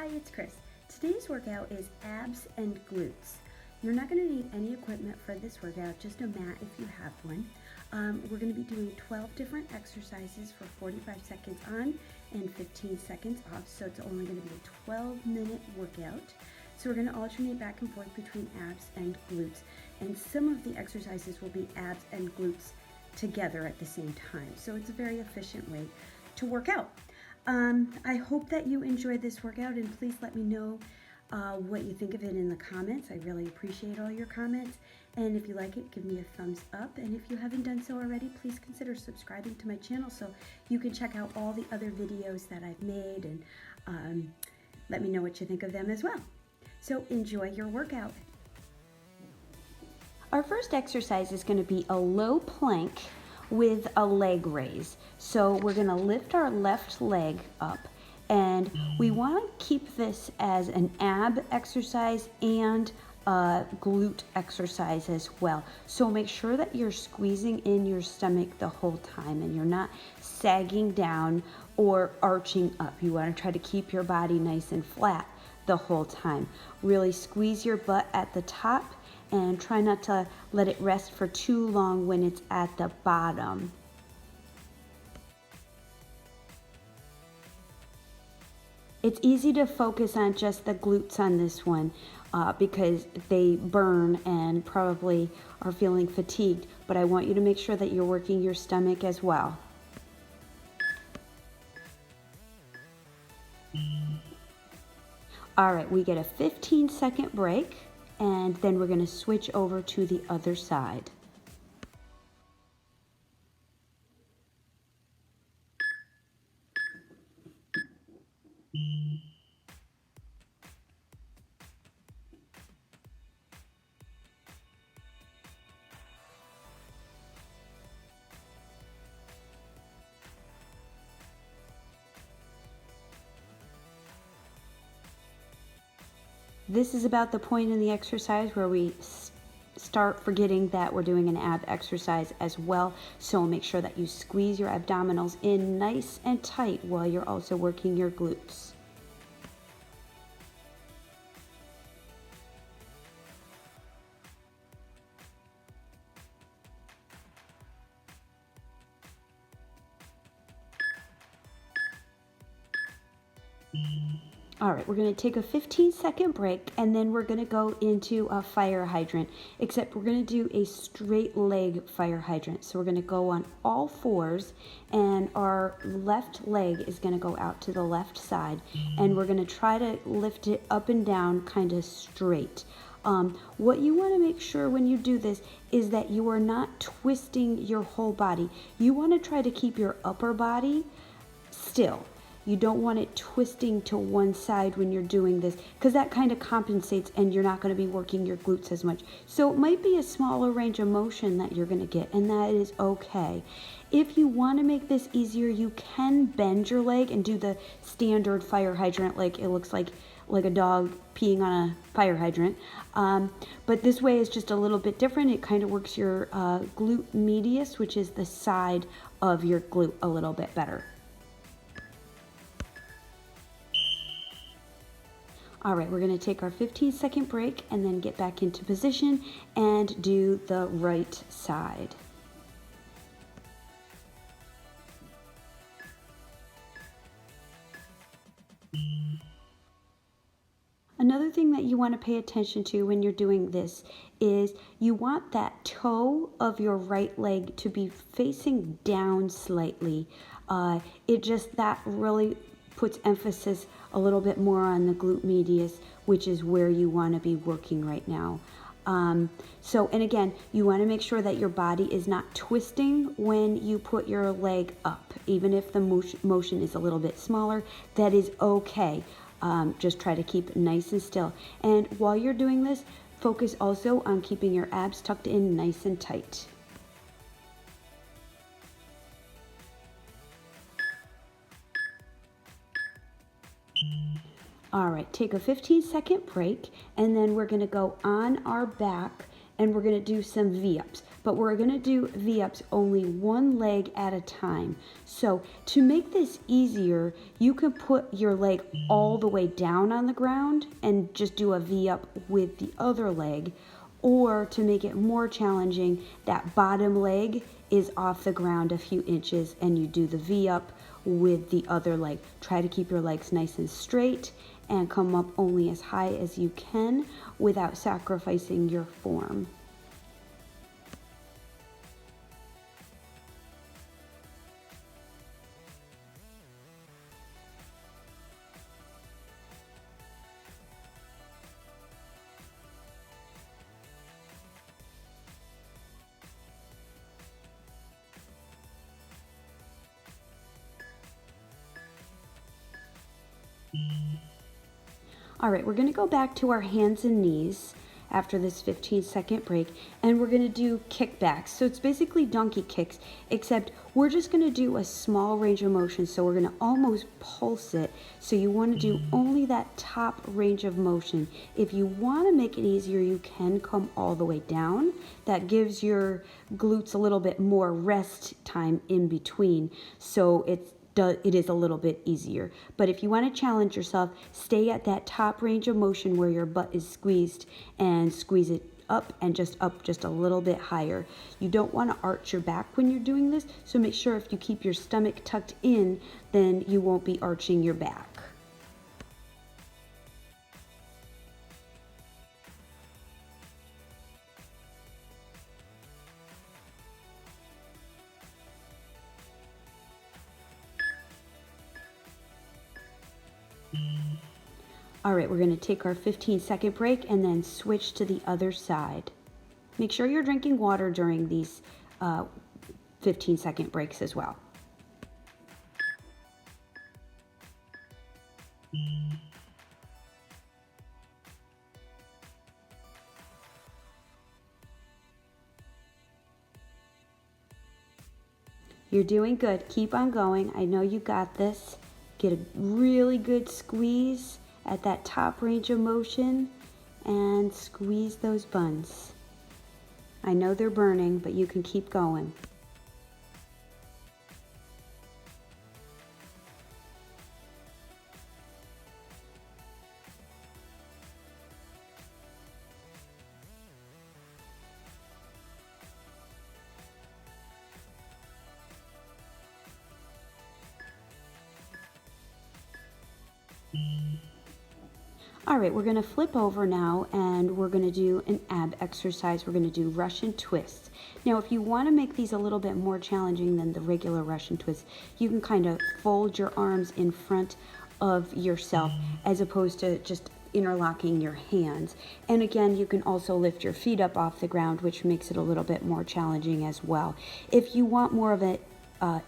Hi, it's Chris. Today's workout is abs and glutes. You're not going to need any equipment for this workout, just a mat if you have one. We're going to be doing 12 different exercises for 45 seconds on and 15 seconds off, so it's only going to be a 12-minute workout. So we're going to alternate back and forth between abs and glutes, and some of the exercises will be abs and glutes together at the same time. So it's a very efficient way to work out. I hope that you enjoyed this workout, and please let me know what you think of it in the comments. I really appreciate all your comments, and if you like it, give me a thumbs up, and if you haven't done so already, please consider subscribing to my channel so you can check out all the other videos that I've made, and let me know what you think of them as well. So enjoy your workout. Our first exercise is going to be a low plank with a leg raise. So we're going to lift our left leg up, and we want to keep this as an ab exercise and a glute exercise as well. So make sure that you're squeezing in your stomach the whole time and you're not sagging down or arching up. You want to try to keep your body nice and flat the whole time. Really squeeze your butt at the top and try not to let it rest for too long when it's at the bottom. It's easy to focus on just the glutes on this one because they burn and probably are feeling fatigued, but I want you to make sure that you're working your stomach as well. All right, we get a 15-second break, and then we're going to switch over to the other side. This is about the point in the exercise where we start forgetting that we're doing an ab exercise as well. So make sure that you squeeze your abdominals in nice and tight while you're also working your glutes. All right, we're going to take a 15-second break, and then we're going to go into a fire hydrant, except we're going to do a straight leg fire hydrant. So we're going to go on all fours, and our left leg is going to go out to the left side, and we're going to try to lift it up and down kind of straight. What you want to make sure when you do this is that you are not twisting your whole body. You want to try to keep your upper body still. You don't want it twisting to one side when you're doing this, because that kind of compensates and you're not going to be working your glutes as much. So it might be a smaller range of motion that you're going to get, and that is okay. If you want to make this easier, you can bend your leg and do the standard fire hydrant, like it looks like a dog peeing on a fire hydrant. But this way is just a little bit different. It kind of works your glute medius, which is the side of your glute, a little bit better. All right, we're going to take our 15-second break and then get back into position and do the right side. Another thing that you want to pay attention to when you're doing this is you want that toe of your right leg to be facing down slightly. That really puts emphasis a little bit more on the glute medius, which is where you want to be working right now. And again, you want to make sure that your body is not twisting when you put your leg up. Even if the motion is a little bit smaller, that is okay. Just try to keep it nice and still. And while you're doing this, focus also on keeping your abs tucked in nice and tight. All right, take a 15-second break, and then we're going to go on our back and we're going to do some V-ups. but we're gonna do V-ups only one leg at a time. So to make this easier, you can put your leg all the way down on the ground and just do a V-up with the other leg. Or to make it more challenging, that bottom leg is off the ground a few inches and you do the V-up with the other leg. Try to keep your legs nice and straight and come up only as high as you can without sacrificing your form. All right, we're gonna go back to our hands and knees after this 15-second break, and we're gonna do kickbacks. So it's basically donkey kicks, except we're just gonna do a small range of motion. So we're gonna almost pulse it. So you wanna do only that top range of motion. If you wanna make it easier, you can come all the way down. That gives your glutes a little bit more rest time in between. So it is a little bit easier. But if you want to challenge yourself, stay at that top range of motion where your butt is squeezed and squeeze it up just a little bit higher. You don't want to arch your back when you're doing this, so make sure if you keep your stomach tucked in, then you won't be arching your back. All right, we're going to take our 15-second break and then switch to the other side. Make sure you're drinking water during these 15-second breaks as well. You're doing good. Keep on going. I know you got this. Get a really good squeeze at that top range of motion and squeeze those buns. I know they're burning, but you can keep going. All right, we're gonna flip over now and we're gonna do an ab exercise. We're gonna do Russian twists. Now, if you wanna make these a little bit more challenging than the regular Russian twists, you can kind of fold your arms in front of yourself as opposed to just interlocking your hands. And again, you can also lift your feet up off the ground, which makes it a little bit more challenging as well. If you want more of a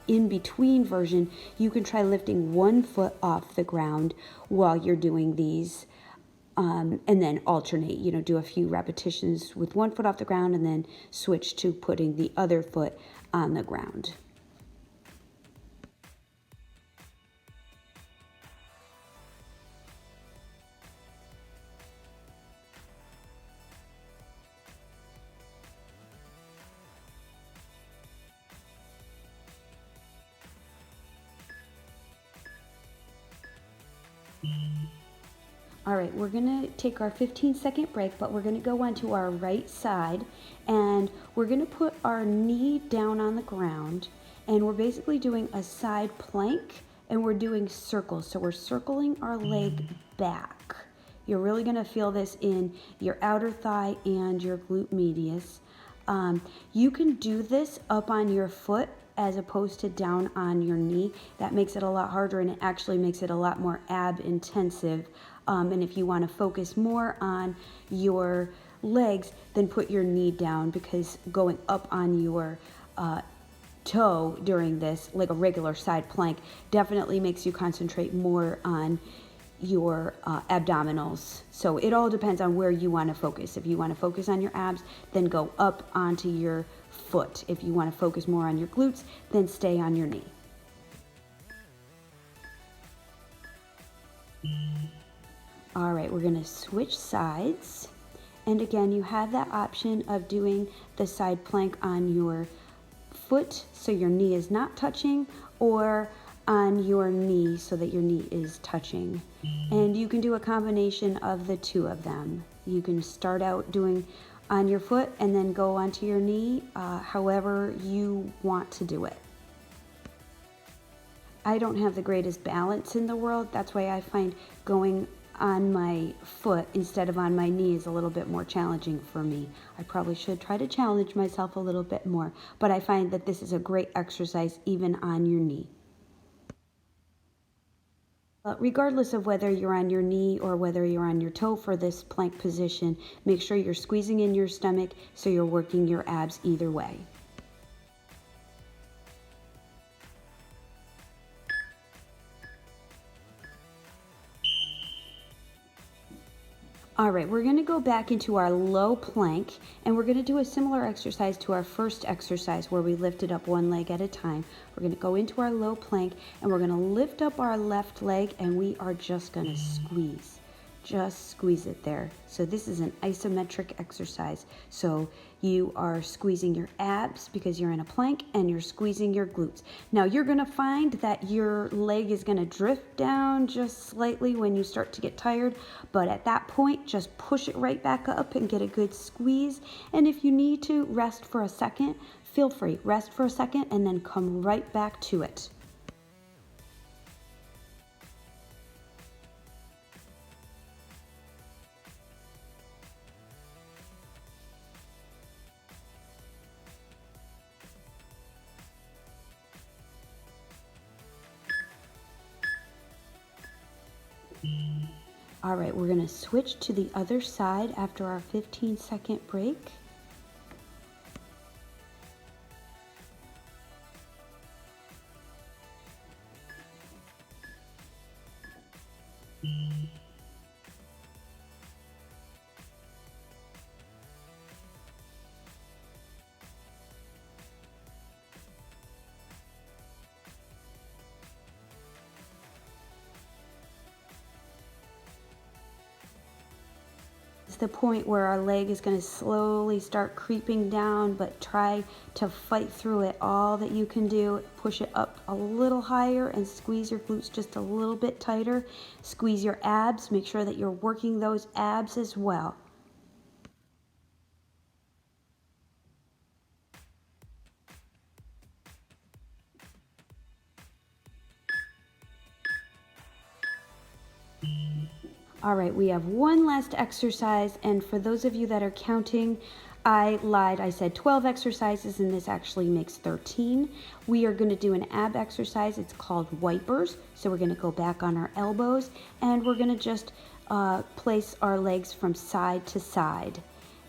in-between version, you can try lifting one foot off the ground while you're doing these. And then alternate, do a few repetitions with one foot off the ground and then switch to putting the other foot on the ground. All right, we're gonna take our 15-second break, but we're gonna go onto our right side and we're gonna put our knee down on the ground and we're basically doing a side plank and we're doing circles. So we're circling our leg back. You're really gonna feel this in your outer thigh and your glute medius. You can do this up on your foot as opposed to down on your knee. That makes it a lot harder and it actually makes it a lot more ab intensive. And if you want to focus more on your legs, then put your knee down, because going up on your toe during this, like a regular side plank, definitely makes you concentrate more on your abdominals. So it all depends on where you want to focus. If you want to focus on your abs, then go up onto your foot. If you want to focus more on your glutes, then stay on your knee. All right, we're gonna switch sides And again, you have that option of doing the side plank on your foot so your knee is not touching, or on your knee so that your knee is touching. And you can do a combination of the two of them. You can start out doing on your foot and then go onto your knee, however you want to do it. I don't have the greatest balance in the world. That's why I find going on my foot instead of on my knee is a little bit more challenging for me. I probably should try to challenge myself a little bit more, but I find that this is a great exercise even on your knee. Regardless of whether you're on your knee or whether you're on your toe for this plank position, make sure you're squeezing in your stomach so you're working your abs either way. All right, we're going to go back into our low plank, and we're going to do a similar exercise to our first exercise where we lifted up one leg at a time. We're going to go into our low plank, and we're going to lift up our left leg, and we are just going to squeeze. Just squeeze it there. So this is an isometric exercise. So you are squeezing your abs because you're in a plank, and you're squeezing your glutes. Now you're going to find that your leg is going to drift down just slightly when you start to get tired, but at that point just push it right back up and get a good squeeze. And if you need to rest for a second, feel free, rest for a second and then come right back to it. All right, we're going to switch to the other side after our 15-second break. The point where our leg is going to slowly start creeping down, but try to fight through it all that you can do. Push it up a little higher and squeeze your glutes just a little bit tighter. Squeeze your abs. Make sure that you're working those abs as well. All right, we have one last exercise, and for those of you that are counting, I lied. I said 12 exercises, and this actually makes 13. We are going to do an ab exercise. It's called wipers. So we're going to go back on our elbows, and we're going to just place our legs from side to side,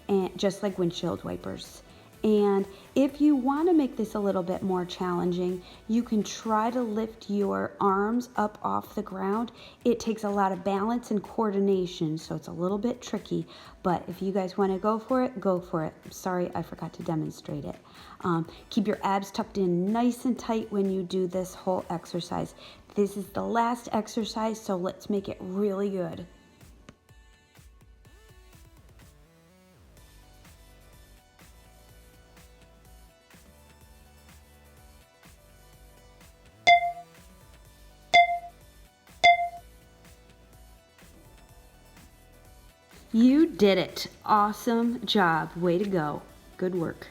and just like windshield wipers. And if you want to make this a little bit more challenging, you can try to lift your arms up off the ground. It takes a lot of balance and coordination, so it's a little bit tricky. But if you guys want to go for it, go for it. I'm sorry, I forgot to demonstrate it. Keep your abs tucked in nice and tight when you do this whole exercise. This is the last exercise, so let's make it really good. You did it. Awesome job. Way to go. Good work.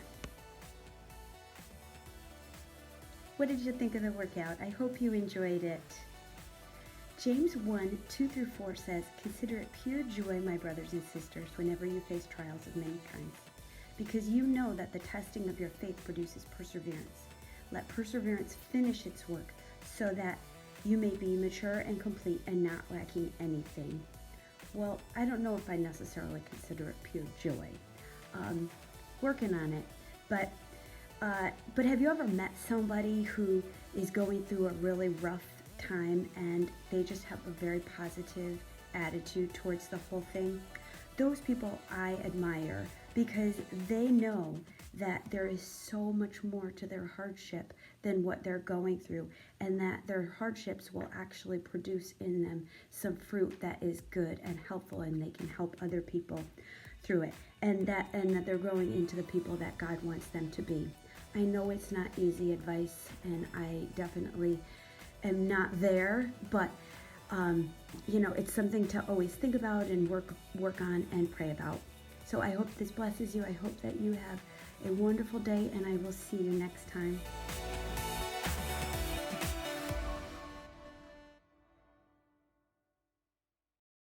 What did you think of the workout? I hope you enjoyed it. James 1:2-4 says, "Consider it pure joy, my brothers and sisters, whenever you face trials of many kinds, because you know that the testing of your faith produces perseverance. Let perseverance finish its work, so that you may be mature and complete and not lacking anything." Well, I don't know if I necessarily consider it pure joy. Working on it. But have you ever met somebody who is going through a really rough time and they just have a very positive attitude towards the whole thing? Those people I admire because they know that there is so much more to their hardship than what they're going through, and that their hardships will actually produce in them some fruit that is good and helpful, and they can help other people through it, and that they're growing into the people that God wants them to be. I know it's not easy advice, and I definitely am not there, but you know, it's something to always think about and work on and pray about. So I hope this blesses you. I hope that you have a wonderful day, and I will see you next time.